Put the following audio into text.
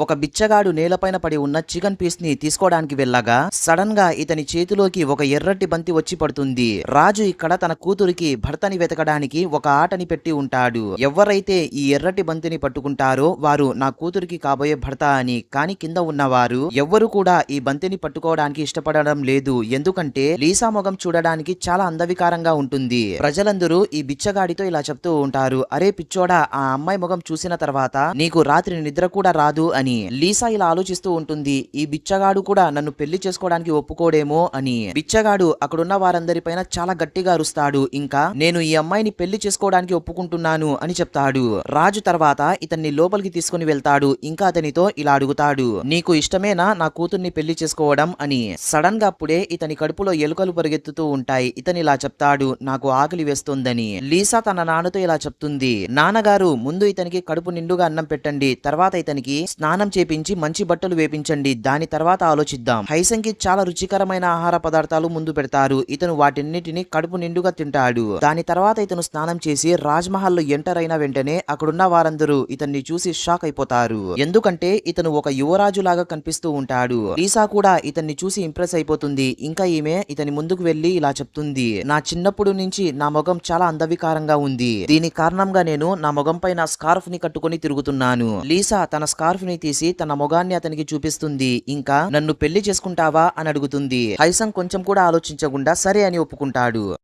ఒక బిచ్చగాడు నేలపైన పడి ఉన్న చికెన్ పీస్ ని తీసుకోవడానికి వెళ్ళగా సడన్ గా ఇతని చేతిలోకి ఒక ఎర్రటి బంతి వచ్చి పడుతుంది. రాజు ఇక్కడ తన కూతురికి భర్తని వెతకడానికి ఒక ఆటని పెట్టి ఉంటాడు. ఎవరైతే ఈ ఎర్రటి బంతిని పట్టుకుంటారో వారు నా కూతురికి కాబోయే భర్త అని. కానీ కింద ఉన్నవారు ఎవ్వరు కూడా ఈ బంతిని పట్టుకోవడానికి ఇష్టపడడం లేదు. ఎందుకంటే లీసా మొగం చూడడానికి చాలా అందవికారంగా ఉంటుంది. ప్రజలందరూ ఈ బిచ్చగాడితో ఇలా చెప్తూ ఉంటారు, అరే పిచ్చోడా, ఆ అమ్మాయి మొగం చూసిన తర్వాత నీకు రాత్రి నిద్ర కూడా రాదు అని. లీసా ఇలా ఆలోచిస్తూ ఉంటుంది, ఈ బిచ్చగాడు కూడా నన్ను పెళ్లి చేసుకోవడానికి ఒప్పుకోడేమో అని. బిచ్చగాడు అక్కడున్న వారందరిపైన చాలా గట్టిగా అరుస్తాడు. ఇంకా నేను ఈ అమ్మాయిని పెళ్లి చేసుకోవడానికి ఒప్పుకుంటున్నాను అని చెప్తాడు. రాజు తర్వాత ఇతన్ని లోపలికి తీసుకుని వెళ్తాడు. ఇంకా అతనితో ఇలా అడుగుతాడు, నీకు ఇష్టమేనా నా కూతుర్ని పెళ్లి చేసుకోవడం అని. సడన్ గా అప్పుడే ఇతని కడుపులో ఎలుకలు పరిగెత్తుతూ ఉంటాయి. ఇతని ఇలా చెప్తాడు, నాకు ఆకలి వేస్తుందని. లీసా తన నాన్నతో ఇలా చెప్తుంది, నాన్నగారు ముందు ఇతనికి కడుపు నిండుగా అన్నం పెట్టండి, తర్వాత ఇతనికి స్నానం చేపించి మంచి బట్టలు వేపించండి, దాని తర్వాత ఆలోచిద్దాం. హైసంకి చాలా రుచికరమైన ఆహార పదార్థాలు ముందు పెడతారు. ఇతను వాటిన్నిటిని కడుపు నిండుగా తింటాడు. దాని తర్వాత ఇతను స్నానం చేసి రాజ్ మహల్ లో ఎంటర్ అయిన వెంటనే అక్కడున్న వారందరూ ఇతన్ని చూసి షాక్ అయిపోతారు. ఎందుకంటే ఇతను ఒక యువరాజు లాగా కనిపిస్తూ ఉంటాడు. లీసా కూడా ఇతన్ని చూసి ఇంప్రెస్ అయిపోతుంది. ఇంకా ఈమె ఇతని ముందుకు వెళ్లి ఇలా చెప్తుంది, నా చిన్నప్పుడు నుంచి నా ముఖం చాలా అందవికారంగా ఉంది. దీని కారణంగా నేను నా ముఖం పైన స్కార్ఫ్ ని కట్టుకుని తిరుగుతున్నాను. లీసా తన స్కార్ఫ్ ని తీసి తన మొగాన్ని అతనికి చూపిస్తుంది. ఇంకా నన్ను పెళ్లి చేసుకుంటావా అని అడుగుతుంది. హైసంగ్ కొంచెం కూడా ఆలోచించకుండా సరే అని ఒప్పుకుంటాడు.